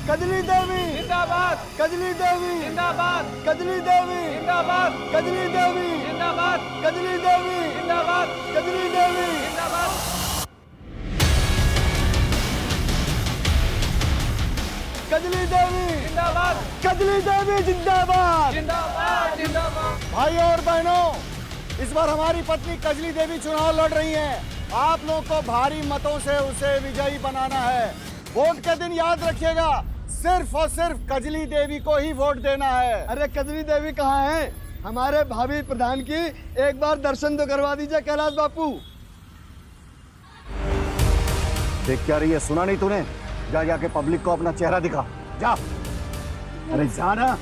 कजली देवी जिंदाबाद, कजली देवी जिंदाबाद, कजली देवी जिंदाबाद, कजली देवी जिंदाबाद, कजली देवी जिंदाबाद, कजली देवी जिंदाबाद, कजली देवी जिंदाबाद, कजली देवी जिंदाबाद। जिंदाबाद, जिंदाबाद। भाइयों और बहनों, इस बार हमारी पत्नी कजली देवी चुनाव लड़ रही हैं। आप लोग को भारी मतों से उसे विजयी बनाना है। वोट के दिन याद रखिएगा, सिर्फ और सिर्फ कजली देवी को ही वोट देना है। अरे कजली देवी कहाँ है? हमारे भावी प्रधान की एक बार दर्शन तो करवा दीजिए कैलाश बापू। देख क्या रही है, सुना नहीं तूने? जा जाके पब्लिक को अपना चेहरा दिखा, जा। अरे जाना।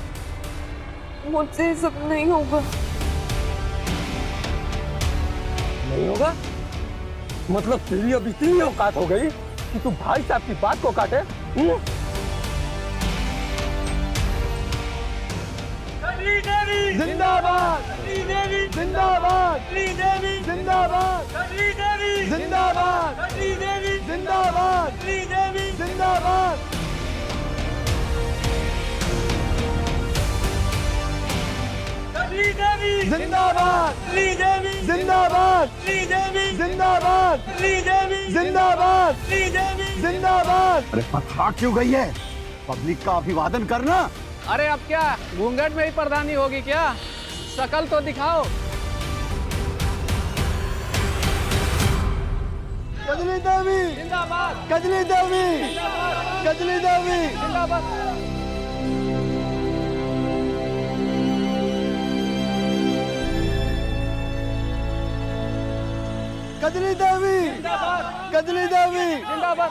मुझसे सब नहीं होगा। नहीं होगा? मतलब तेरी अब इतनी औकात हो गई कि तू भाई साहब की बात को काटे? कजली देवी जिंदाबाद कजली देवी जिंदाबाद कजली देवी जिंदाबाद कजली देवी जिंदाबाद कजली देवी जिंदाबाद कजली देवी जिंदाबाद कजली देवी जिंदाबाद कजली देवी जिंदाबाद कजली देवी जिंदाबाद कजली देवी जिंदाबाद कजली देवी जिंदाबाद। अरे पथरा क्यों गई है? पब्लिक का अभिवादन करना। अरे अब क्या घूंघट में ही प्रधानी होगी क्या? शकल तो दिखाओ। कजली देवी जिंदाबाद कजली देवी कजली देवी जिंदाबाद कजली देवी कजली देवी जिंदाबाद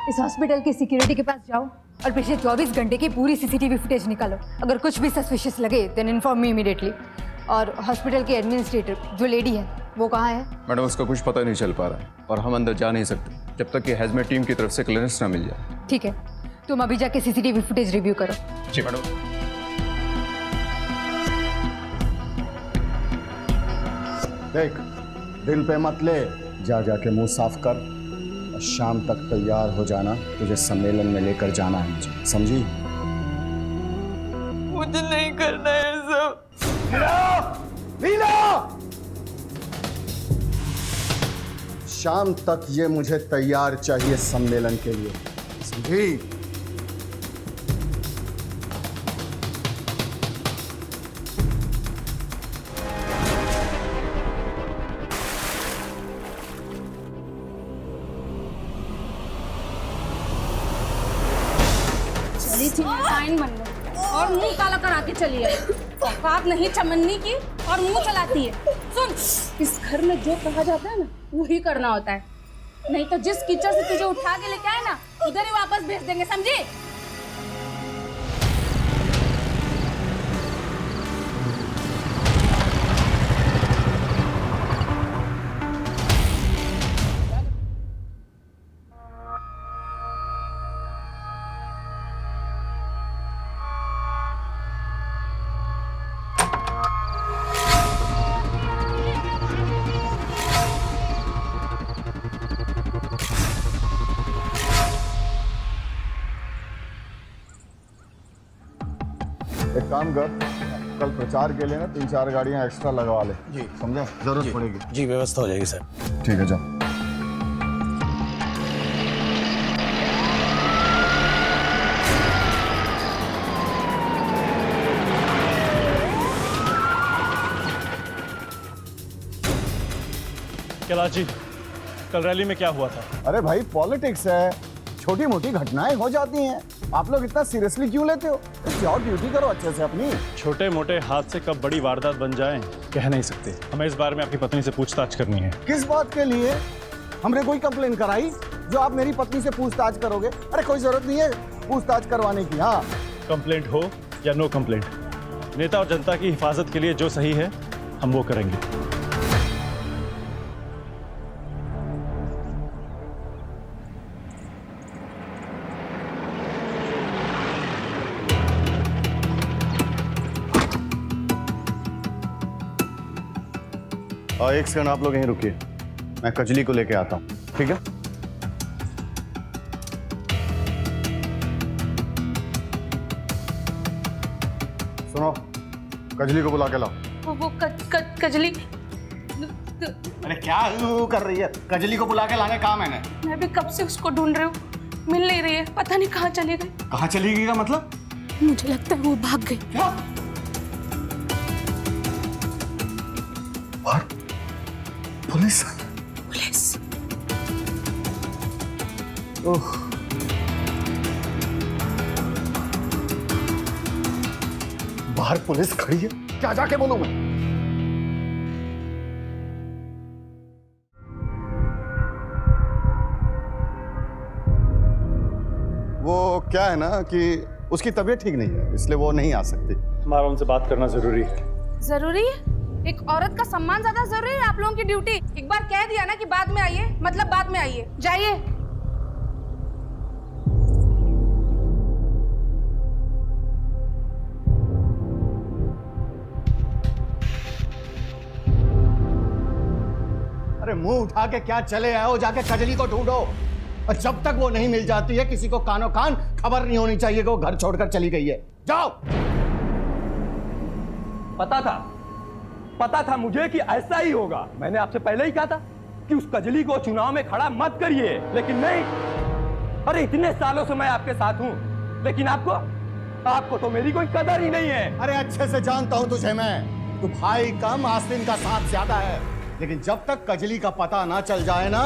इस हॉस्पिटल की सिक्योरिटी के पास जाओ और पिछले 24 घंटे की पूरी सीसीटीवी फुटेज निकालो। अगर कुछ भी सस्पिशियस लगे देन इन्फॉर्म मी इमीडिएटली। और हॉस्पिटल के एडमिनिस्ट्रेटर जो लेडी है वो कहाँ है? मैडम उसका कुछ पता नहीं चल पा रहा है और हम अंदर जा नहीं सकते जब तक कि हैजमेट टीम की तरफ से क्लियरेंस ना मिल जाए। ठीक है, तुम अभी जाके सीसीटीवी फुटेज रिव्यू करो। जी मैडम। देख, दिल पे मत ले, जा जाके मुंह साफ कर और शाम तक तैयार हो जाना। तुझे सम्मेलन में लेकर जाना है मुझे, समझी? मुझे नहीं करना है सब। शाम तक ये मुझे तैयार चाहिए सम्मेलन के लिए, समझी? चली थी फाइन बनने और मुंह काला करा के चली है। औकात नहीं चमन्नी की और मुंह चलाती है। सुन, इस घर में जो कहा जाता है ना वही करना होता है, नहीं तो जिस कीचड़ से तुझे उठा के लेके आए ना उधर ही वापस भेज देंगे, समझी? एक काम कर, कल प्रचार के लिए ना 3-4 गाड़ियां एक्स्ट्रा लगवा ले। जी समझा, जरूरत पड़ेगी। जी व्यवस्था हो जाएगी सर। ठीक है, जाओ। कैलाश जी, कल रैली में क्या हुआ था? अरे भाई पॉलिटिक्स है, छोटी मोटी घटनाएं हो जाती हैं। आप लोग इतना सीरियसली क्यों लेते हो? जाओ ड्यूटी करो अच्छे से अपनी। छोटे मोटे हादसे कब बड़ी वारदात बन जाएं कह नहीं सकते। हमें इस बारे में आपकी पत्नी से पूछताछ करनी है। किस बात के लिए? हमने कोई कंप्लेन कराई जो आप मेरी पत्नी से पूछताछ करोगे? अरे कोई जरूरत नहीं है पूछताछ करवाने की। हाँ, कंप्लेंट हो या नो कंप्लेंट, नेता और जनता की हिफाजत के लिए जो सही है हम वो करेंगे। एक सेकंड आप लोग यहीं रुकिए, मैं कजली को लेके आता हूँ, ठीक है? सुनो, कजली को बुला के लाओ। वो कजली। अरे क्या कर रही है? कजली को बुला के लाने कहा मैंने। मैं भी कब से उसको ढूंढ रही हूँ, मिल नहीं रही है, पता नहीं कहाँ चली गई। कहाँ चली गई का मतलब? मुझे लगता है वो भाग गई। क्या? और पुलिस? पुलिस? ओह, बाहर पुलिस खड़ी है, क्या जाके बोलूं मैं? वो क्या है ना कि उसकी तबीयत ठीक नहीं है, इसलिए वो नहीं आ सकती। हमारा उनसे बात करना जरूरी है। जरूरी है? एक औरत का सम्मान ज्यादा जरूरी है आप लोगों की ड्यूटी? एक बार कह दिया ना कि बाद में आइए, मतलब बाद में आइए। जाइए। अरे मुंह उठा के क्या चले आए हो? जाके कजली को ढूंढो, और जब तक वो नहीं मिल जाती है किसी को कानो कान खबर नहीं होनी चाहिए कि वो घर छोड़कर चली गई है। जाओ। पता था मुझे कि ऐसा ही होगा। मैंने आपसे पहले ही कहा था कि उस कजली को चुनाव में खड़ा मत करिए, लेकिन नहीं। अरे इतने सालों से मैं आपके साथ हूं, लेकिन आपको तो मेरी कोई कदर ही नहीं है। अरे अच्छे से जानता हूं तुझे मैं, तू भाई कम आस्तीन का साथ ज्यादा है, लेकिन जब तक कजली का पता ना चल जाए ना,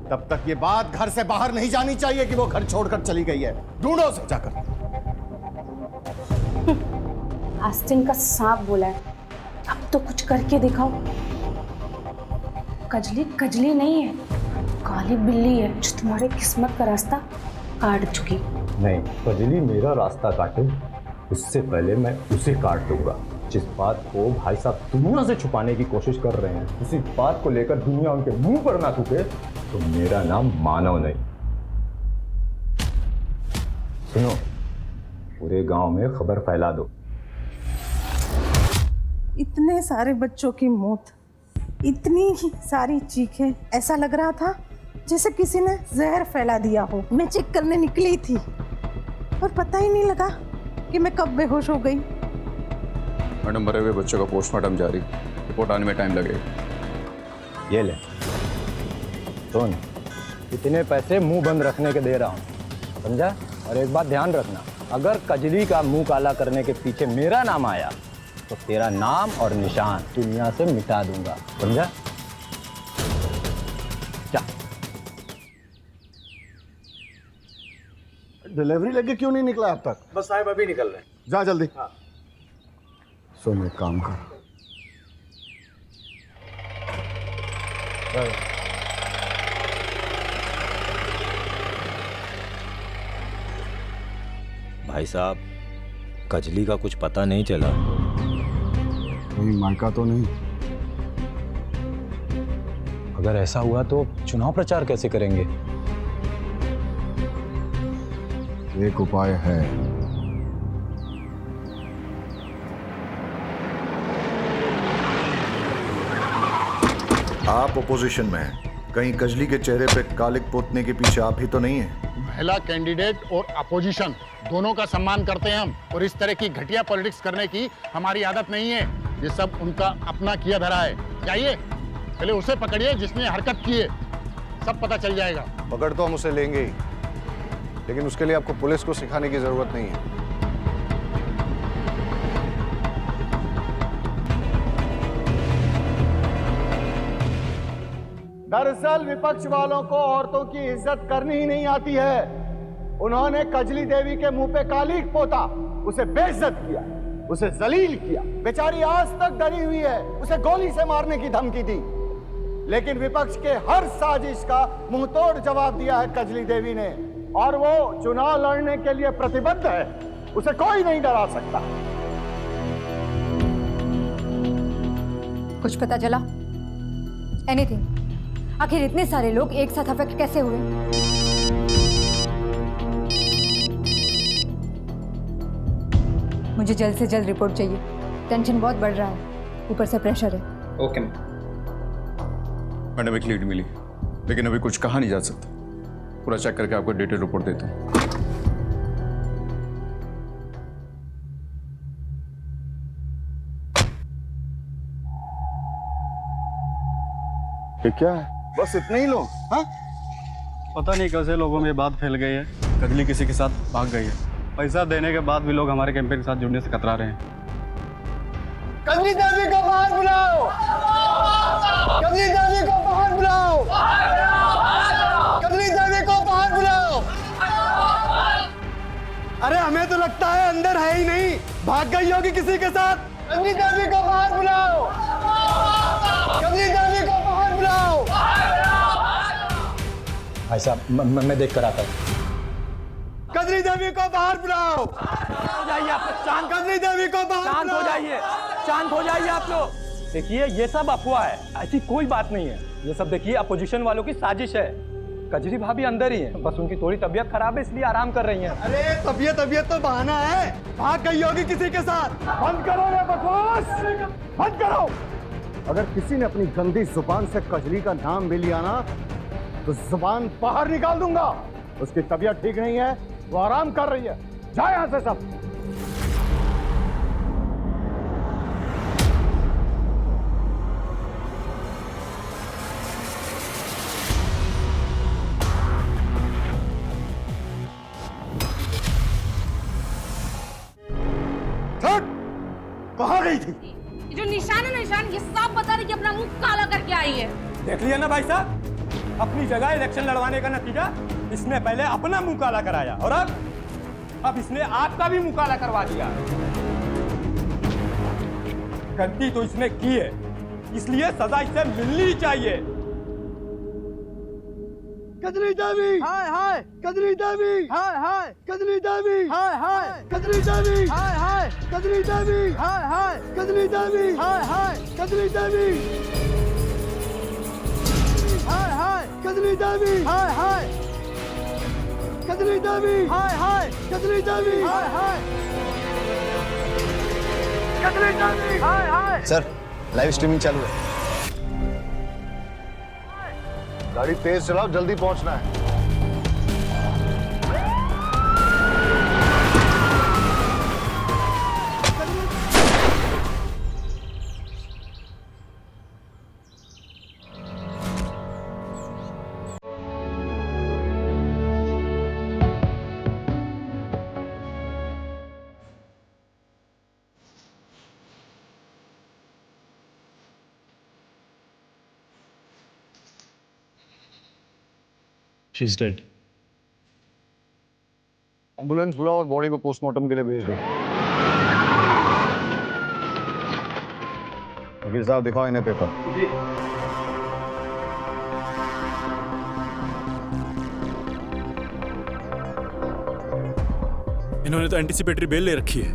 तब तक ये बात घर से बाहर नहीं जानी चाहिए कि वो घर छोड़कर चली गई है। ढूंढो उसे जाकर। आस्तीन का सांप बोला है, अब तो कुछ करके दिखाओ। कजली नहीं है, काली बिल्ली है जो तुम्हारे किस्मत का रास्ता काट चुकी। नहीं, कजली मेरा रास्ता काटे उससे पहले मैं उसे काट दूंगा। जिस बात को भाई साहब दुनिया से छुपाने की कोशिश कर रहे हैं, उसी बात को लेकर दुनिया उनके मुंह पर ना थूके तो मेरा नाम मानव नहीं। सुनो, पूरे गांव में खबर फैला दो। इतने सारे बच्चों की मौत, इतनी सारी चीखें, ऐसा लग रहा था जैसे किसी ने जहर फैला दिया हो। मैं चेक करने निकली थी और पता ही नहीं लगा कि मैं कब बेहोश हो गई। मैडम, मरे हुए बच्चों का पोस्टमार्टम जारी, रिपोर्ट आने में टाइम लगेगा। ये ले, सुन, इतने पैसे मुंह बंद रखने के दे रहा हूँ, समझा? और एक बात ध्यान रखना, अगर कजली का मुंह काला करने के पीछे मेरा नाम आया तो तेरा नाम और निशान दुनिया से मिटा दूंगा, समझा? जा। डिलीवरी लेके क्यों नहीं निकला अब तक? बस साहब अभी निकल रहे हैं। जा जल्दी। हाँ। सुन, एक काम कर, भाई साहब, कजली का कुछ पता नहीं चला। कहीं मायका तो नहीं? अगर ऐसा हुआ तो चुनाव प्रचार कैसे करेंगे? एक उपाय है। आप ओपोजिशन में हैं, कहीं कजली के चेहरे पे कालिक पोतने के पीछे आप ही तो नहीं है? महिला कैंडिडेट और अपोजिशन दोनों का सम्मान करते हैं हम, और इस तरह की घटिया पॉलिटिक्स करने की हमारी आदत नहीं है। ये सब उनका अपना किया धरा है। जाइए, पहले उसे पकड़िए जिसने हरकत की है, सब पता चल जाएगा। पकड़ तो हम उसे लेंगे ही, लेकिन उसके लिए आपको पुलिस को सिखाने की जरूरत नहीं है। दरअसल विपक्ष वालों को औरतों की इज्जत करनी ही नहीं आती है। उन्होंने कजली देवी के मुंह पे कालीक पोता, उसे बेइज्जत किया, उसे जलील किया। बेचारी आज तक डरी हुई है, उसे गोली से मारने की धमकी दी। लेकिन विपक्ष के हर साजिश का मुंहतोड़ जवाब दिया है कजली देवी ने, और वो चुनाव लड़ने के लिए प्रतिबद्ध है। उसे कोई नहीं डरा सकता। कुछ पता चला? एनीथिंग? आखिर इतने सारे लोग एक साथ अफेक्ट कैसे हुए? मुझे जल्द से जल्द रिपोर्ट चाहिए। टेंशन बहुत बढ़ रहा है, ऊपर से प्रेशर है। ओके मैडम, एक लीड मिली, लेकिन अभी कुछ कहा नहीं जा सकता। पूरा चेक करके आपको डिटेल रिपोर्ट देता हूँ। ये क्या है? बस इतने ही लोग? हाँ? पता नहीं कैसे लोगों में बात फैल गई है। कजली किसी के साथ भाग गई है। पैसा देने के बाद भी लोग हमारे कैंपेन के साथ जुड़ने से कतरा रहे हैं। कजली देवी को बाहर बुलाओ! कजली देवी को बाहर बुलाओ! कजली देवी को बाहर बुलाओ! अरे हमें तो लगता है अंदर है ही नहीं, भाग गई होगी किसी के साथ। कजली देवी को बाहर बुलाओ! कजली देवी को बाहर बुलाओ! भाई साहब मैं देख कर आता हूँ। कजली देवी को बाहर बुलाओ! हो जाइए आप लोग शांत। कजली देवी को बाहर शांत हो जाइए, शांत हो जाइए आप लोग। देखिए ये सब अफवाह है, ऐसी कोई बात नहीं है। ये सब देखिए अपोजिशन वालों की साजिश है। कजरी भाभी अंदर ही है, बस उनकी थोड़ी तबीयत खराब है इसलिए आराम कर रही हैं। अरे तबीयत तो बहाना है, भाग गई होगी किसी के साथ। बंद करो रे बकवास, बंद करो। अगर किसी ने अपनी गंदी जुबान से कजली का नाम भी लिया ना, तो जुबान बाहर निकाल दूंगा। उसकी तबीयत ठीक नहीं है, वो आराम कर रही है। जाए यहां से सब। कहाँ गई थी? ये जो निशान है, निशान ये साफ बता रही कि अपना मुंह काला करके आई है। देख लिया ना भाई साहब, अपनी जगह इलेक्शन लड़वाने का नतीजा। इसने पहले अपना मुंह काला कराया और अब इसने आपका भी मुंह काला करवा दिया। गलती तो इसने की है, इसलिए सजा इसे मिलनी ही चाहिए। कजली देवी हाय हाय, कजली देवी हाय हाय, कजली देवी हाय हाय, कजली देवी हाय हाय, कजली देवी हाय हाय, कजली देवी हाय हाय, कजली देवी हाय हाय, कजली देवी हाय हाय, कजली देवी हाय हाय, कजली देवी हाय हाय, कजली देवी हाय हाय। सर लाइव स्ट्रीमिंग चालू है। गाड़ी तेज चलाओ, जल्दी पहुंचना है। She's dead. एम्बुलेंस बुलाओ और बॉडी को पोस्टमार्टम के लिए भेज दो। वकील साहब दिखाओ इन्हें पेपर। इन्होंने तो एंटीसिपेटरी बेल ले रखी है।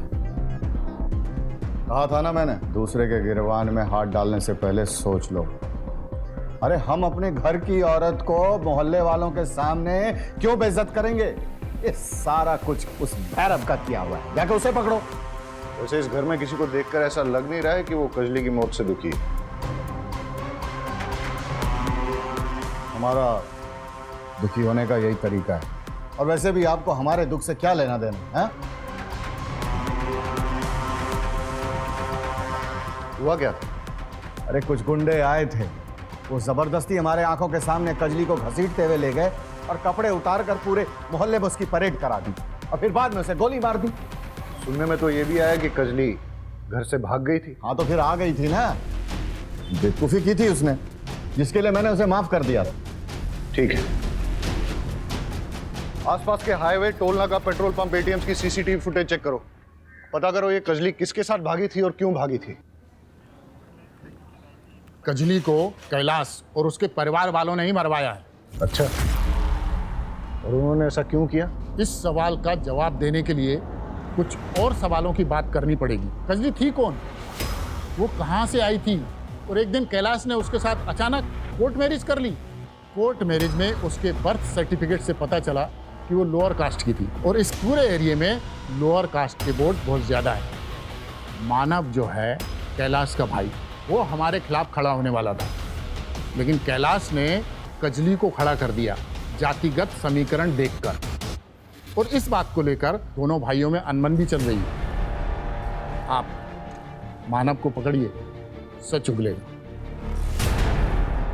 कहा था ना मैंने, दूसरे के गिरबान में हाथ डालने से पहले सोच लो। अरे हम अपने घर की औरत को मोहल्ले वालों के सामने क्यों बेइज्जत करेंगे? ये सारा कुछ उस भैरव का किया हुआ है, जाके उसे पकड़ो। वैसे इस घर में किसी को देखकर ऐसा लग नहीं रहा है कि वो कजली की मौत से दुखी है। हमारा दुखी होने का यही तरीका है। और वैसे भी आपको हमारे दुख से क्या लेना देना है? हुआ क्या? अरे कुछ गुंडे आए थे, वो जबरदस्ती हमारे आंखों के सामने कजली को घसीटते हुए ले गए और कपड़े उतार कर पूरे मोहल्ले में उसकी परेड करा दी और फिर बाद में उसे गोली मार दी। सुनने में तो ये भी आया कि कजली घर से भाग गई थी। हाँ तो फिर आ गई थी ना, बेवकूफी की थी उसने। जिसके लिए मैंने उसे माफ कर दिया था। ठीक है, आसपास के हाईवे, टोल नाका, पेट्रोल पंप, एटीएम्स की सीसीटीवी फुटेज चेक करो। पता करो ये कजली किसके साथ भागी थी और क्यों भागी थी। कजली को कैलाश और उसके परिवार वालों ने ही मरवाया है। अच्छा, और उन्होंने ऐसा क्यों किया? इस सवाल का जवाब देने के लिए कुछ और सवालों की बात करनी पड़ेगी। कजली थी कौन, वो कहाँ से आई थी, और एक दिन कैलाश ने उसके साथ अचानक कोर्ट मैरिज कर ली। कोर्ट मैरिज में उसके बर्थ सर्टिफिकेट से पता चला कि वो लोअर कास्ट की थी, और इस पूरे एरिया में लोअर कास्ट के वोट बहुत ज़्यादा है। मानव जो है कैलाश का भाई, वो हमारे खिलाफ खड़ा होने वाला था, लेकिन कैलाश ने कजली को खड़ा कर दिया जातिगत समीकरण देखकर, और इस बात को लेकर दोनों भाइयों में अनबन भी चल रही है। आप मानव को पकड़िए, सच उगलेगा।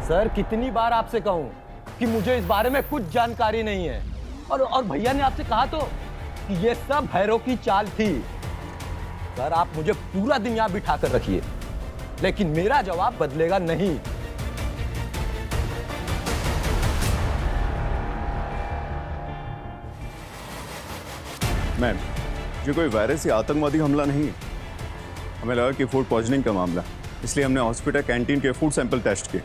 सर, कितनी बार आपसे कहूं कि मुझे इस बारे में कुछ जानकारी नहीं है, और भैया ने आपसे कहा तो कि ये सब भैरव की चाल थी। सर, आप मुझे पूरा दिन यहां बिठा कर रखिए, लेकिन मेरा जवाब बदलेगा नहीं। मैम, ये कोई वायरस या आतंकवादी हमला नहीं है। हमें लगा कि फूड पॉइजनिंग का मामला, इसलिए हमने हॉस्पिटल कैंटीन के फूड सैंपल टेस्ट किए,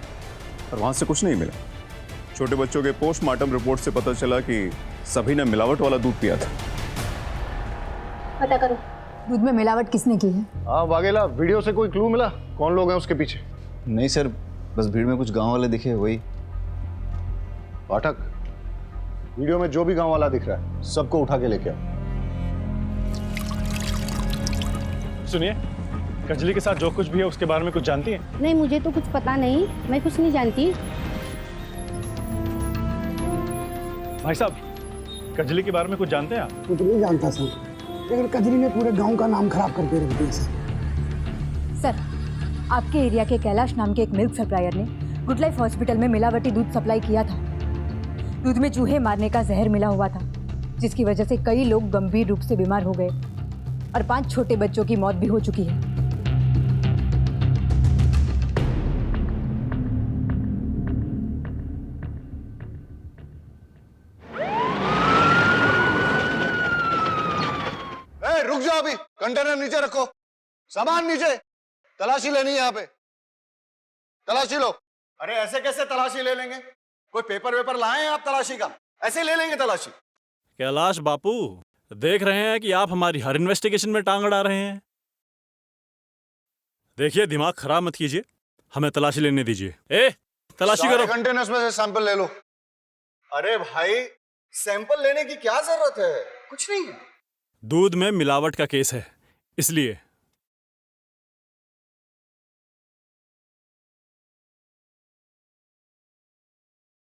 और वहाँ से कुछ नहीं मिला। छोटे बच्चों के पोस्टमार्टम रिपोर्ट से पता चला कि सभी ने मिलावट वाला दूध पिया था। पता करो दूध में मिलावट किसने की है। हाँ वाघेला, वीडियो से कोई क्लू मिला कौन लोग हैं उसके पीछे? नहीं सर, बस भीड़ में कुछ गांव वाले दिखे, वही। पाठक, वीडियो में जो भी गांव वाला दिख रहा है सबको उठा के लेके आओ। सुनिए, कजली के साथ जो कुछ भी है उसके बारे में कुछ जानती हैं? नहीं, मुझे तो कुछ पता नहीं, मैं कुछ नहीं जानती। भाई साहब, कजली के बारे में कुछ जानते हैं आप? कुछ नहीं जानता सर, लेकिन कजली ने पूरे गांव का नाम खराब करके रख दिया सर, आपके एरिया के कैलाश नाम के एक मिल्क सप्लायर ने गुड लाइफ हॉस्पिटल में मिलावटी दूध सप्लाई किया था। दूध में चूहे मारने का जहर मिला हुआ था, जिसकी वजह से कई लोग गंभीर रूप से बीमार हो गए और 5 छोटे बच्चों की मौत भी हो चुकी है। रुक जाओ, अभी कंटेनर नीचे रखो, सामान नीचे, तलाशी लेनी है यहाँ पे, तलाशी लो। अरे ऐसे कैसे तलाशी ले लेंगे? कोई पेपर वेपर लाए हैं आप तलाशी का? ऐसे ले लेंगे तलाशी? कैलाश बापू, देख रहे हैं कि आप हमारी हर इन्वेस्टिगेशन में टांग अड़ा रहे हैं। देखिए, दिमाग खराब मत कीजिए, हमें तलाशी लेने दीजिए। तलाशी करो। कंटेनर्स में से सैंपल ले लो। अरे भाई, सैंपल लेने की क्या जरूरत है? कुछ नहीं है। दूध में मिलावट का केस है, इसलिए।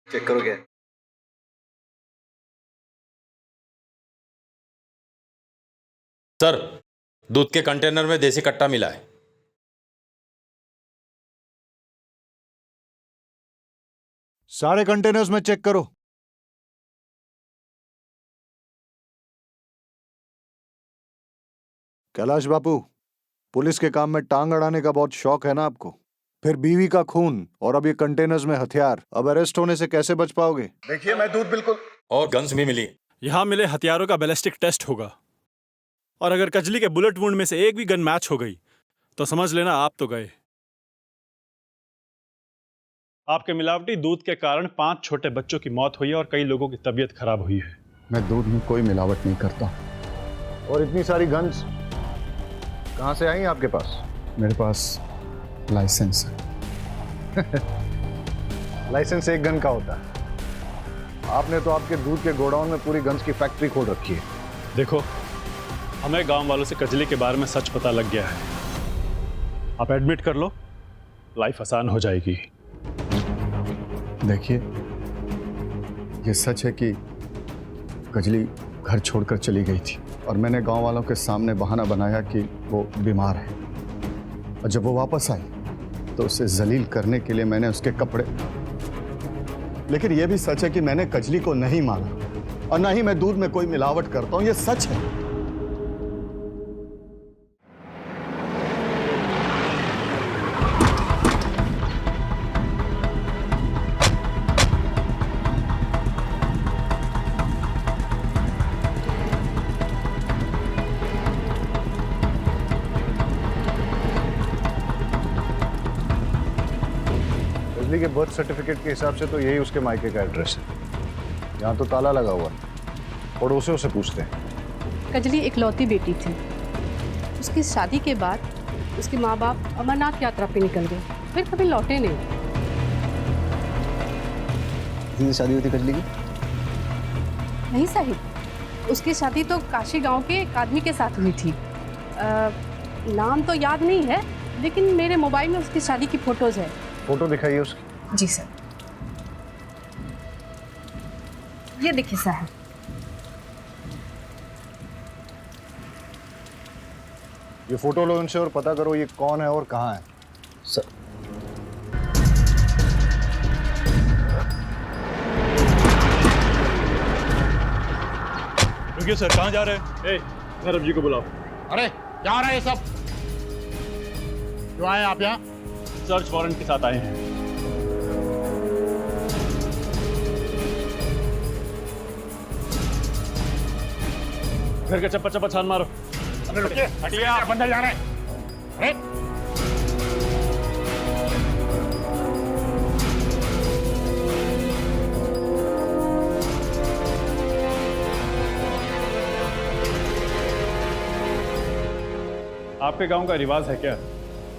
चेक करो क्या? सर, दूध के कंटेनर में देसी कट्टा मिला है। सारे कंटेनर्स में चेक करो। कैलाश बापू, पुलिस के काम में टांग अड़ाने का बहुत शौक है ना आपको? फिर बीवी का खून और अब ये कंटेनर्स में हथियार, अब अरेस्ट होने से कैसे बच पाओगे? देखिए, मैं दूध बिल्कुल। और गन्स भी मिली। यहां मिले हथियारों का बैलिस्टिक टेस्ट होगा, और अगर कजली के बुलेट वुंड में से एक भी गन मैच हो गई तो समझ लेना आप तो गए। आपके मिलावटी दूध के कारण 5 छोटे बच्चों की मौत हुई है और कई लोगों की तबीयत खराब हुई है। मैं दूध में कोई मिलावट नहीं करता। और इतनी सारी गन्स कहां से आई आपके पास? मेरे पास लाइसेंस है। लाइसेंस एक गन का होता है। आपने तो आपके दूध के गोडाउन में पूरी गन्स की फैक्ट्री खोल रखी है। देखो, हमें गांव वालों से कजली के बारे में सच पता लग गया है। आप एडमिट कर लो, लाइफ आसान हो जाएगी। देखिए, ये सच है कि कजली घर छोड़कर चली गई थी, और मैंने गांव वालों के सामने बहाना बनाया कि वो बीमार है, और जब वो वापस आई तो उसे जलील करने के लिए मैंने उसके कपड़े। लेकिन यह भी सच है कि मैंने कजली को नहीं मारा, और ना ही मैं दूध में कोई मिलावट करता हूं, यह सच है। बर्थ सर्टिफिकेट के हिसाब से तो यही उसके मायके का एड्रेस है। यहाँ तो ताला लगा हुआ है। पड़ोसियों से पूछते हैं। कजली इकलौती बेटी थी। उसकी शादी के बाद उसके माँ बाप अमरनाथ यात्रा पे निकल गए, फिर कभी लौटे नहीं। किसी से शादी हुई थी कजली की? नहीं साहिब, उसकी शादी तो काशी गांव के एक आदमी के साथ हुई थी। नाम तो याद नहीं है, लेकिन मेरे मोबाइल में उसकी शादी की फोटोज है। फोटो दिखाइए उसकी। जी सर, ये देखिए साहब। ये फोटो लो उनसे और पता करो ये कौन है और कहाँ है। सर रुकिए सर, कहाँ जा रहे हैं? धर्म जी को बुलाओ। अरे क्या हो रहा है ये सब? क्यों आए आप यहाँ? सर्च वारंट के साथ आए हैं। घर का चप्पा चप्पा छान मारो। अरे रुकिए, हटिए, आप अंदर जा रहे हैं। अरे आपके गांव का रिवाज है क्या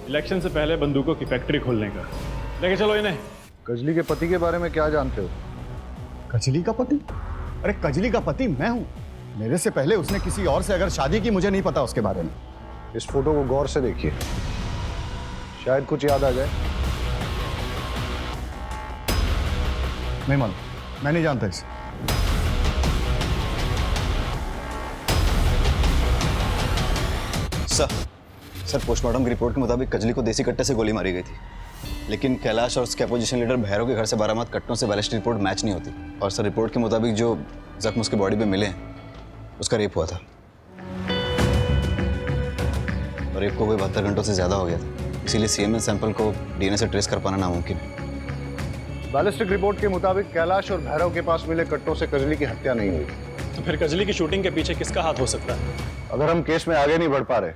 इलेक्शन से पहले बंदूकों की फैक्ट्री खोलने का? लेके चलो इन्हें। कजली के पति के बारे में क्या जानते हो? कजली का पति? अरे कजली का पति मैं हूं। मेरे से पहले उसने किसी और से अगर शादी की, मुझे नहीं पता उसके बारे में। इस फोटो को गौर से देखिए, शायद कुछ याद आ जाए। नहीं मालूम, मैं नहीं जानता इसे। सर पोस्टमार्टम की रिपोर्ट के मुताबिक कजली को देसी कट्टे से गोली मारी गई थी, लेकिन कैलाश और उसके अपोजिशन लीडर भैरव के घर से बरामद कट्टों से बैलिस्टिक रिपोर्ट मैच नहीं होती। और सर रिपोर्ट के मुताबिक जो जख्म उसके बॉडी पे मिले हैं उसका रेप हुआ था, और रेप को कोई 72 घंटों से ज़्यादा हो गया था, इसीलिए सीएमएन सैंपल को डीएनए से ट्रेस कर पाना नामुमकिन है। बैलिस्टिक रिपोर्ट के मुताबिक कैलाश और भैरव के पास मिले कट्टों से कजली की हत्या नहीं हुई। तो फिर कजली की शूटिंग के पीछे किसका हाथ हो सकता है? अगर हम केस में आगे नहीं बढ़ पा रहे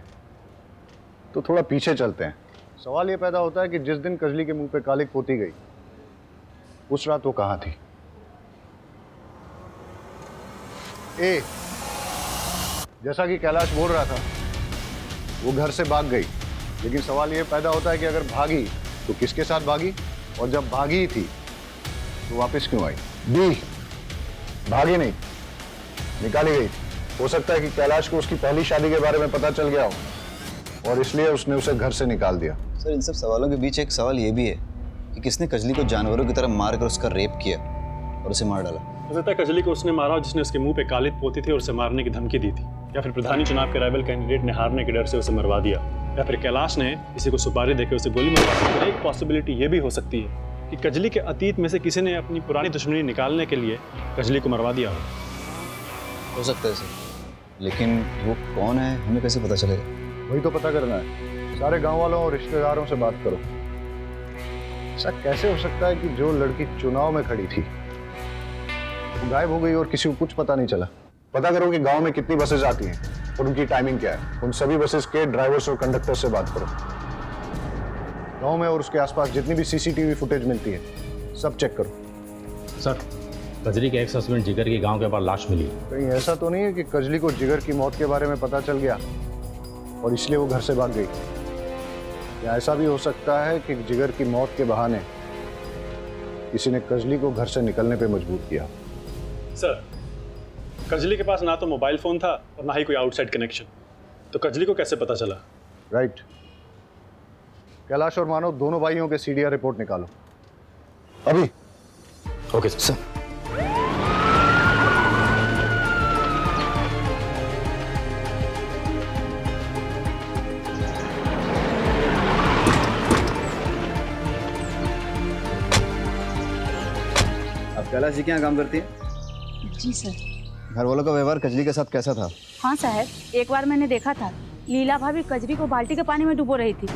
तो थोड़ा पीछे चलते हैं। सवाल ये पैदा होता है कि जिस दिन कजली के मुंह पे कालिक पोती गई उस रात वो कहाँ थी? ए, जैसा कि कैलाश बोल रहा था वो घर से भाग गई, लेकिन सवाल ये पैदा होता है कि अगर भागी तो किसके साथ भागी, और जब भागी थी तो वापस क्यों आई? बी, भागी नहीं, निकाली गई। हो सकता है कि कैलाश को उसकी पहली शादी के बारे में पता चल गया हो और इसलिए उसने उसे घर से निकाल दिया। सर इन सब सवालों के बीच एक सवाल ये भी है कि किसने कजली को जानवरों की तरह मारकर उसका रेप किया और उसे मार डाला? हो सकता है कजली को उसने मारा जिसने उसके मुंह पे कालिक पोती थी और उसे मारने की धमकी दी थी, या फिर प्रधानी चुनाव के राइवल कैंडिडेट ने हारने के डर से उसे मरवा दिया, या फिर कैलाश ने किसी को सुपारी देकर उसे गोली मरवा दी। एक पॉसिबिलिटी ये भी हो सकती है कि कजली के अतीत में से किसी ने अपनी पुरानी दुश्मनी निकालने के लिए कजली को मरवा दिया हो सकता है सर, लेकिन वो कौन है हमें कैसे पता चलेगा? वही तो पता करना है। सारे गांव वालों और रिश्तेदारों से बात करो। ऐसा कैसे हो सकता है कि जो लड़की चुनाव में खड़ी थी वो गायब हो गई और किसी को कुछ पता नहीं चला? पता करो कि गांव में कितनी बसेस आती हैं और उनकी टाइमिंग क्या है। उन सभी बसेस के ड्राइवर्स और कंडक्टर से बात करो। गांव में और उसके आसपास जितनी भी सीसीटीवी फुटेज मिलती है सब चेक करो। सर कजली के एक्स हस्बैंड जिगर के गांव के पास लाश मिली। कहीं ऐसा तो नहीं है कि कजली को जिगर की मौत के बारे में पता चल गया और इसलिए वो घर से भाग गई? या ऐसा भी हो सकता है कि जिगर की मौत के बहाने किसी ने कजली को घर से निकलने पे मजबूर किया? सर कजली के पास ना तो मोबाइल फोन था और ना ही कोई आउटसाइड कनेक्शन, तो कजली को कैसे पता चला? राइट। कैलाश और मानव दोनों भाइयों के सीडीआर रिपोर्ट निकालो अभी। Okay sir. आप कैलाश जी के यहाँ काम करती हैं? जी सर। घर वालों का व्यवहार कजली के साथ कैसा था? हाँ साहब, एक बार मैंने देखा था लीला भाभी कजरी को बाल्टी के पानी में डुबो रही थी।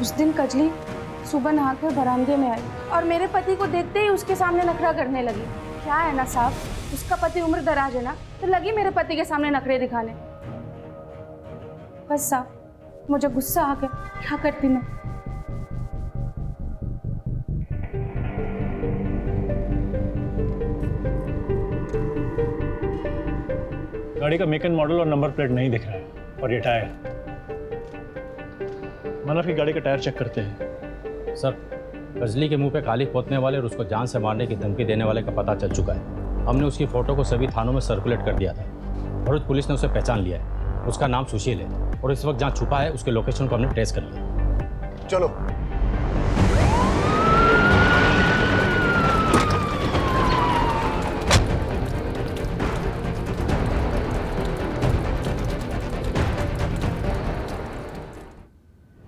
उस दिन कजली सुबह नहाकर बरामदे में आई और मेरे पति को देखते ही उसके सामने नखरा करने लगी। क्या है ना साहब, उसका पति उम्र दराज है ना, तो लगी मेरे पति के सामने नखरे दिखाने। बस साहब, मुझे गुस्सा आ गया, क्या करती मैं। गाड़ी का मेक एंड मॉडल और नंबर प्लेट नहीं दिख रहा है, और ये टायर। मानव की गाड़ी का टायर चेक करते हैं। सर, कजली के मुंह पे काली पोतने वाले और उसको जान से मारने की धमकी देने वाले का पता चल चुका है। हमने उसकी फोटो को सभी थानों में सर्कुलेट कर दिया था। भरूच पुलिस ने उसे पहचान लिया है। उसका नाम सुशील है और इस वक्त जहाँ छुपा है उसके लोकेशन को हमने ट्रेस कर लिया। चलो।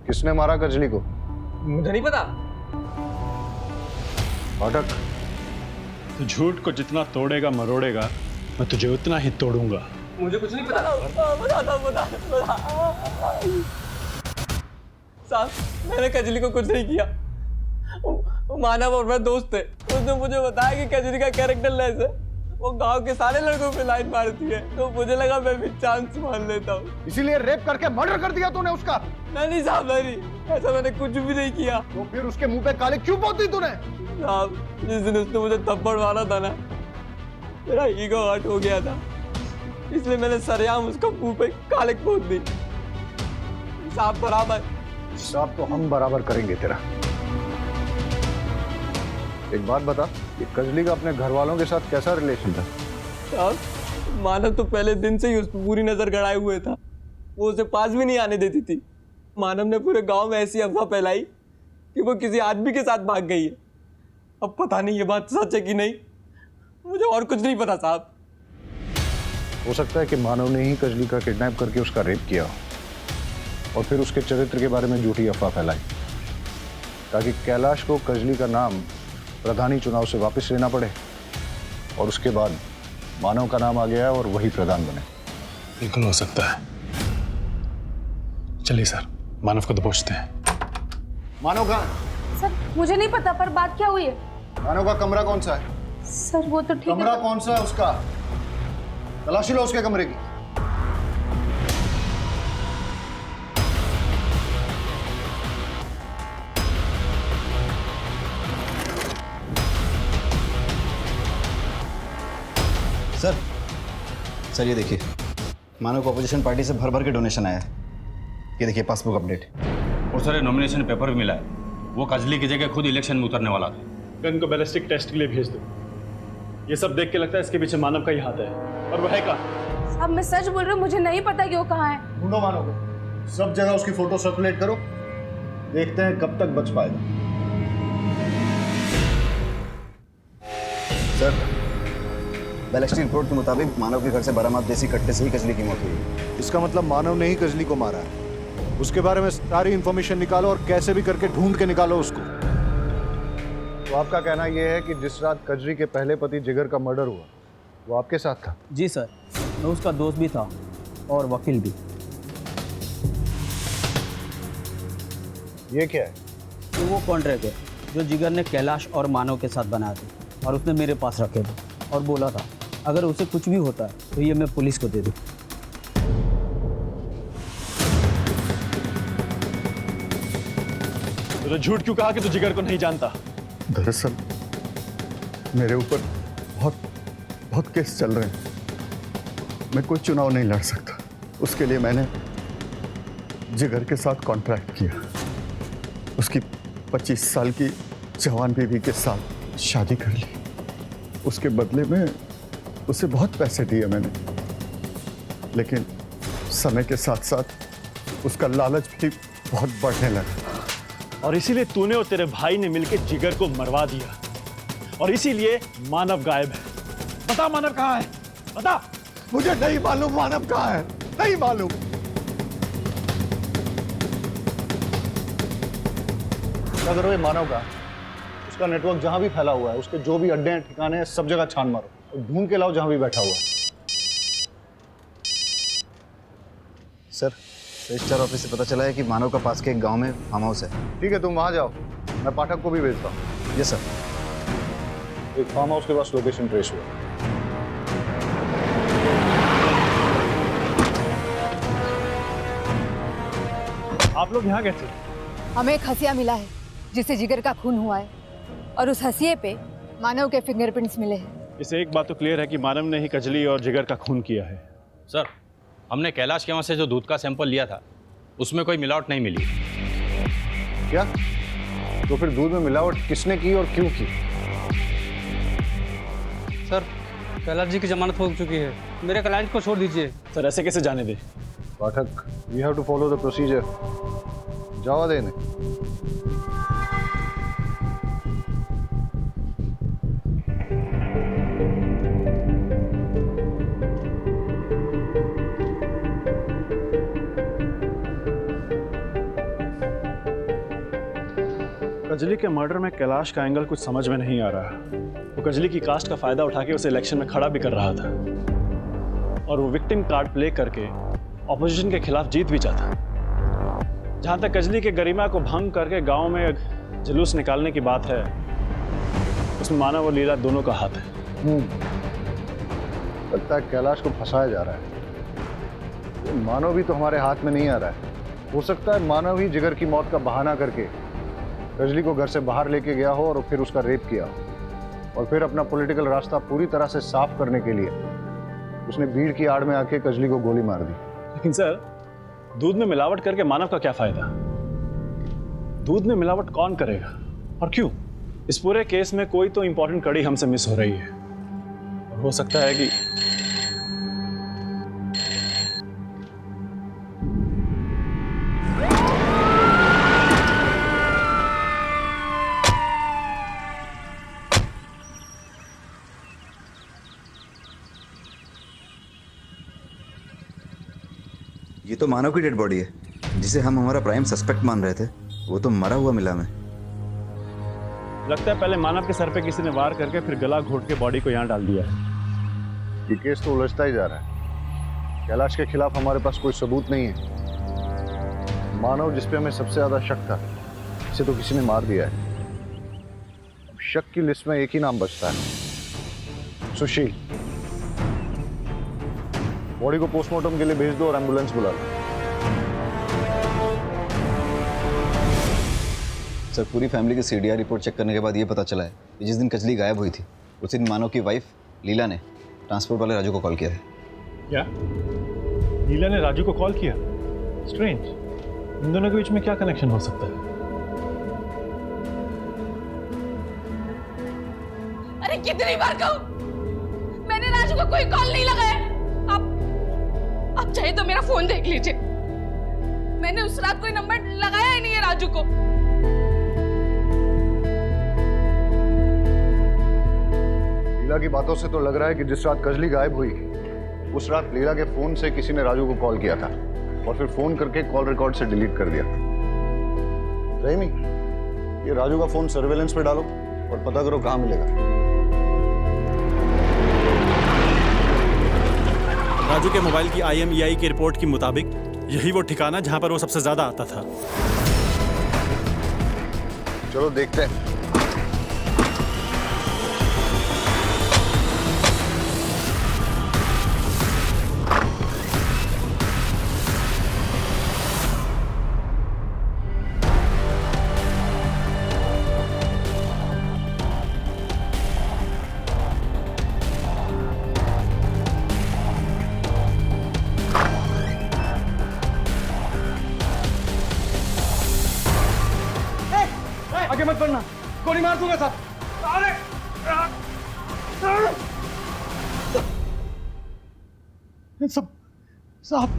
किसने मारा कजली को? मुझे नहीं पता। पाठक, तो झूठ को जितना तोड़ेगा मरोड़ेगा, मैं तुझे उतना ही तोड़ूंगा। मुझे कुछ नहीं पता। बता। साहब, मैंने कजली को कुछ नहीं किया। मानव और मैं दोस्त थे। उसने मुझे बताया कि कजली का कैरेक्टर लेस है, वो गांव के सारे लड़कों पे लाइन मारती है, तो मुझे लगा मैं भी चांस मान लेता हूँ। इसीलिए रेप करके मर्डर कर दिया तूने उसका? नहीं साहब, नहीं, ऐसा मैंने कुछ भी नहीं किया। तो फिर उसके मुंह पे काली क्यों पोती तूने? साहब, जिस दिन उसने मुझे थप्पड़ मारा था ना, मेरा ईगो हर्ट हो गया था, इसलिए मैंने सरेआम उसका मुंह पे कालिक पोत दी। साहब बराबर। साहब तो हम बराबर करेंगे तेरा। एक बात बता, ये कजली का अपने घर वालों के साथ कैसा रिलेशन था? साहब, मानव तो पहले दिन से ही उस पर पूरी नजर गड़ाए हुए था। वो उसे पास भी नहीं आने देती थी। मानव ने पूरे गांव में ऐसी अफवाह फैलाई कि वो किसी आदमी के साथ भाग गई है। अब पता नहीं ये बात सच है कि नहीं, मुझे और कुछ नहीं पता साहब। हो सकता है कि मानव ने ही कजली का किडनैप करके उसका रेप किया और फिर उसके चरित्र के बारे में झूठी अफवाह फैलाई, ताकि कैलाश को कजली का नाम प्रधानी चुनाव से वापस लेना पड़े, और उसके बाद मानव का नाम आ गया और वही प्रधान बने। बिल्कुल हो सकता है। चलिए सर, मानव को दबोचते हैं। मानव कहाँ? सर, मुझे नहीं पता, पर बात क्या हुई है? मानव का कमरा कौन सा है? सर, वो तो ठीक है। कमरा कौन सा है उसका? तलाशी लो उसके कमरे की। सर ये देखिए, मानव को अपोजिशन पार्टी से भर भर के डोनेशन आया है। ये देखिए पासबुक अपडेट। और सर नॉमिनेशन पेपर भी मिला है। वो कजली की जगह खुद इलेक्शन में उतरने वाला था। गन को बैलिस्टिक टेस्ट के लिए भेज दो। ये सब देख के लगता है इसके पीछे मानव का ही हाथ है। और वो है कहाँ? साहब, मैं सच बोल रही हूँ, मुझे नहीं पता कि वो कहाँ है। ढूंढो मानव को, सब जगह उसकी फोटो सर्कुलेट करो, देखते हैं कब तक बच पाएगा। सर, बैलिस्टिक रिपोर्ट के मुताबिक मानव के घर से बरामद देसी कट्टे से ही कजली की मौत हुई। इसका मतलब मानव ने ही कजली को मारा है। उसके बारे में सारी इंफॉर्मेशन निकालो और कैसे भी करके ढूंढ के निकालो उसको। तो आपका कहना यह है कि जिस रात कजली के पहले पति जिगर का मर्डर हुआ, वो आपके साथ था? जी सर, मैं उसका दोस्त भी था और वकील भी। ये क्या है? तो वो कॉन्ट्रैक्ट है जो जिगर ने कैलाश और मानव के साथ बनाया था, और उसने मेरे पास रखे थे और बोला था अगर उसे कुछ भी होता है तो ये मैं पुलिस को दे दूँ। तो झूठ क्यों कहा कि तू जिगर को नहीं जानता? दरअसल मेरे ऊपर बहुत केस चल रहे हैं। मैं कोई चुनाव नहीं लड़ सकता। उसके लिए मैंने जिगर के साथ कॉन्ट्रैक्ट किया। उसकी 25 साल की जवान बीवी के साथ शादी कर ली। उसके बदले में उसे बहुत पैसे दिए मैंने, लेकिन समय के साथ साथ उसका लालच भी बहुत बढ़ने लगा। और इसीलिए तूने और तेरे भाई ने मिलकर जिगर को मरवा दिया, और इसीलिए मानव गायब है। बता मानव कहाँ है? बता। मुझे नहीं मालूम मानव कहाँ है, नहीं मालूम। क्या करो ये मानव का? उसका नेटवर्क जहां भी फैला हुआ है, उसके जो भी अड्डे हैं, ठिकाने हैं, सब जगह छान मारो और ढूंढ के लाओ जहां भी बैठा हुआ है। सर, रजिस्ट्रार ऑफिस से पता चला है कि मानव का पास के एक गांव में फार्म हाउस है। ठीक है, तुम वहां जाओ, मैं पाठक को भी भेजता हूँ। Yes sir. एक फार्म हाउस के पास लोकेशन ट्रेस हुआ। आप लोग यहाँ कैसे? हमें एक हसिया मिला है जिससे जिगर का खून हुआ है और उस हसिये पे मानव के फिंगरप्रिंट्स मिले हैं। इससे एक बात तो क्लियर है कि मानव ने ही कजली और जिगर का खून किया है। सर, हमने कैलाश के वहाँ से जो दूध का सैंपल लिया था उसमें कोई मिलावट नहीं मिली। क्या? तो फिर दूध में मिलावट किसने की और क्यों की? सर, कैलाश जी की जमानत हो चुकी है, मेरे क्लाइंट को छोड़ दीजिए। सर ऐसे कैसे जाने दे? Pathak, we have to follow the procedure. जावा देने। कजली के मर्डर में कैलाश का एंगल कुछ समझ में नहीं आ रहा। वो कजली की कास्ट का फायदा उठा के उसे इलेक्शन में खड़ा भी कर रहा था और वो विक्टिम कार्ड प्ले करके ऑपोजिशन के खिलाफ जीत भी चाहता। जहां तक कजली के गरिमा को भंग करके गांव में जुलूस निकालने की बात है, उसमें मानव और लीला दोनों का हाथ है। लगता है कैलाश को फंसाया जा रहा है। मानव भी तो हमारे हाथ में नहीं आ रहा है। हो सकता है मानव ही जिगर की मौत का बहाना करके कजली को घर से बाहर लेके गया हो और फिर उसका रेप किया हो और फिर अपना पॉलिटिकल रास्ता पूरी तरह से साफ करने के लिए उसने भीड़ की आड़ में आके कजली को गोली मार दी। लेकिन सर, दूध में मिलावट करके मानव का क्या फायदा? दूध में मिलावट कौन करेगा और क्यों? इस पूरे केस में कोई तो इंपॉर्टेंट कड़ी हमसे मिस हो रही है और हो सकता है कि ये तो मानव की डेड बॉडी है जिसे हम हमारा प्राइम सस्पेक्ट मान रहे थे। वो तो मरा हुआ मिला में। लगता है पहले मानव के सर पे किसी ने वार करके फिर गला घोट के बॉडी को यहाँ डाल दिया है। ये केस तो उलझता ही जा रहा है। कैलाश के खिलाफ हमारे पास कोई सबूत नहीं है। मानव जिस पे हमें सबसे ज्यादा शक था, इसे तो किसी ने मार दिया है। अब शक की लिस्ट में एक ही नाम बचता है, सुशील। बॉडी को पोस्टमार्टम के लिए भेज दो और एम्बुलेंस बुला लो। सर, पूरी फैमिली की सीडीआर रिपोर्ट चेक करने के बाद ये पता चला है कि जिस दिन कजली गायब हुई थी उसी दिन मानव की वाइफ लीला ने ट्रांसपोर्ट वाले राजू को कॉल किया है। क्या? लीला ने राजू को कॉल किया? स्ट्रेंज। इन दोनों के बीच में क्या कनेक्शन हो सकता है? अरे कितनी बार कहूं, मैंने राजू को कोई कॉल नहीं लगाया। आप चाहे तो मेरा फोन देख लीजिए, मैंने उस रात कोई नंबर लगाया ही नहीं है राजू को। लीला की बातों से तो लग रहा है कि जिस रात कजली गायब हुई उस रात लीला के फोन से किसी ने राजू को कॉल किया था और फिर फोन करके कॉल रिकॉर्ड से डिलीट कर दिया। रहीमी, ये राजू का फोन सर्वेलेंस पे डालो और पता करो कहां मिलेगा। राजू के मोबाइल की IMEI की रिपोर्ट के मुताबिक यही वो ठिकाना जहां पर वो सबसे ज्यादा आता था। चलो देखते हैं। आगे मत बढ़ना, गोली मार दूंगा साहब। अरे सब साहब,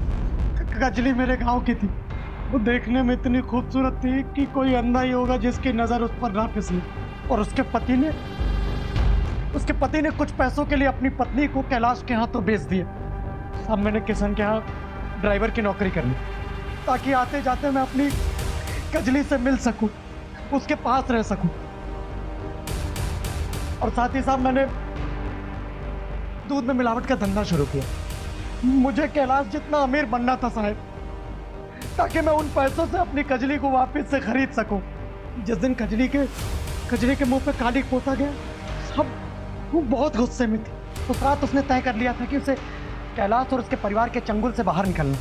कजली मेरे गांव की थी। वो देखने में इतनी खूबसूरत थी कि कोई अंधा ही होगा जिसकी नजर उस पर ना फिसले। और उसके पति ने कुछ पैसों के लिए अपनी पत्नी को कैलाश के हाथों बेच दिया। साहब, मैंने किशन के यहाँ ड्राइवर की नौकरी कर ली ताकि आते जाते मैं अपनी कजली से मिल सकूं, उसके पास रह सकूं। और साथ ही साहब मैंने दूध में मिलावट का धंधा शुरू किया। मुझे कैलाश जितना अमीर बनना था साहब, ताकि मैं उन पैसों से अपनी कजली को वापस से खरीद सकूं। जिस दिन कजली के मुंह पे कालिक पोता गया, सब वो बहुत गुस्से में थी। उस रात उसने तय कर लिया था कि उसे कैलाश और उसके परिवार के चंगुल से बाहर निकलना।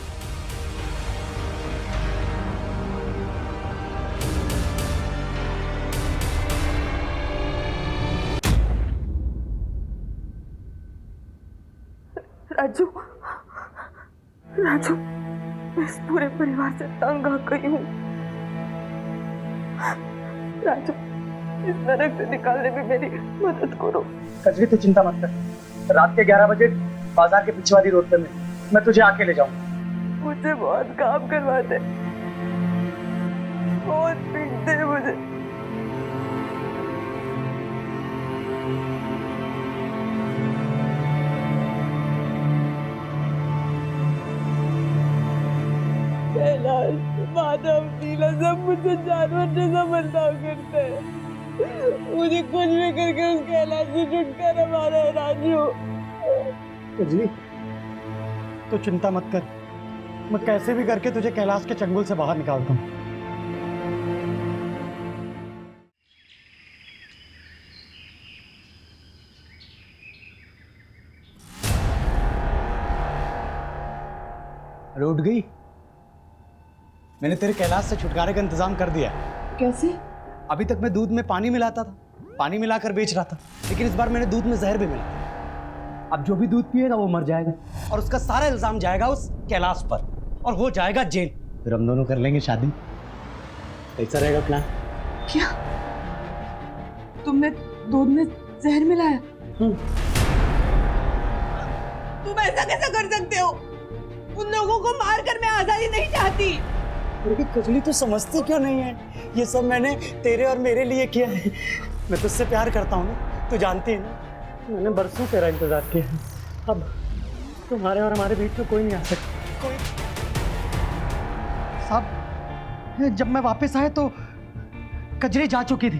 राजू, राजू, मैं इस पूरे परिवार से तंग आ गई हूँ। राजू, इस नरक से निकालने में मेरी मदद करो। कजरी तू चिंता मत कर, रात के 11 बजे बाजार के पीछे वाली रोड पे मैं तुझे आके ले जाऊंगा। मुझे बहुत काम करवाते, बहुत पीटते मुझे। कैलाश, माधव, नीला सब मुझे जानवर जैसा बर्ताव करते हैं। मुझे कुछ भी करके उस कैलाश से छुटकारा मारा है राजू। कजरी तू चिंता मत कर, मैं कैसे भी करके तुझे कैलाश के चंगुल से बाहर निकालता हूँ। अरे उठ गई? मैंने तेरे कैलाश से छुटकारे का इंतजाम कर दिया है। कैसे? अभी तक मैं दूध में पानी मिलाता था, पानी मिलाकर बेच रहा था, लेकिन इस बार मैंने दूध में जहर भी मिला। अब जो भी दूध पिएगा वो मर जाएगा और उसका सारा इल्जाम जाएगा उस कैलाश पर और वो जाएगा जेल। फिर हम दोनों कर लेंगे शादी। कैसा रहेगा प्लान? क्या तुमने दूध में जहर मिलाया? तुम ऐसा कैसा कर सकते हो? उन लोगों को मारकर मैं आजादी नहीं चाहती। लेकिन कजली तू समझती क्यों नहीं है? ये सब मैंने तेरे और मेरे लिए किया है। मैं तुझसे प्यार करता हूँ ना, तू जानती है ना। मैंने बरसों तेरा इंतजार किया है। अब तुम्हारे और हमारे बीच में कोई नहीं आ सकता। कोई साहब, जब मैं वापस आया तो कजरी जा चुकी थी।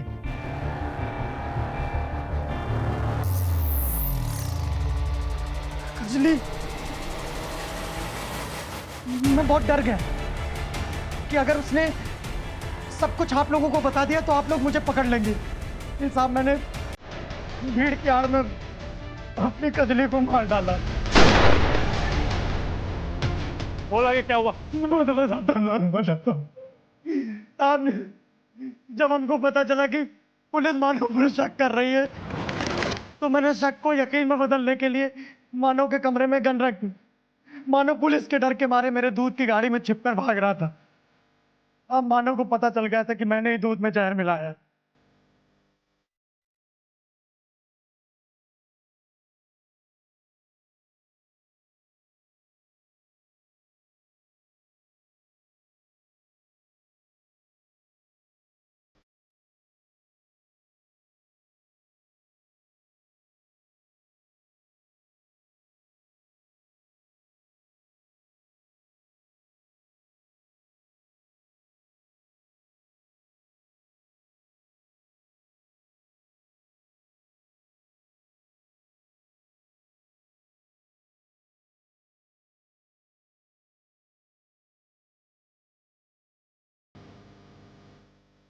कजली, मैं बहुत डर गया कि अगर उसने सब कुछ आप लोगों को बता दिया तो आप लोग मुझे पकड़ लेंगे। साहब, मैंने भीड़ की आड़ में अपनी कजली को मार डाला। बोला कि क्या हुआ? अब जब हमको पता चला कि पुलिस मानव पर शक कर रही है तो मैंने शक को यकीन में बदलने के लिए मानव के कमरे में गन रख दी। मानव पुलिस के डर के मारे मेरे दूध की गाड़ी में छिपकर भाग रहा था। अब मानव को पता चल गया था कि मैंने ही दूध में जहर मिलाया है।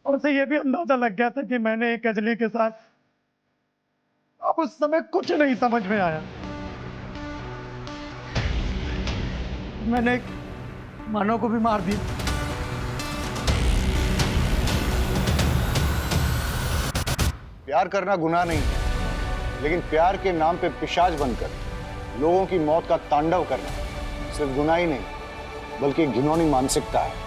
और उसे यह भी अंदाजा लग गया था कि मैंने एक कजली के साथ। अब उस समय कुछ नहीं समझ में आया। मैंने मानव को भी मार दिया। प्यार करना गुनाह नहीं है, लेकिन प्यार के नाम पे पिशाच बनकर लोगों की मौत का तांडव करना सिर्फ गुनाह ही नहीं बल्कि घिनौनी मानसिकता है।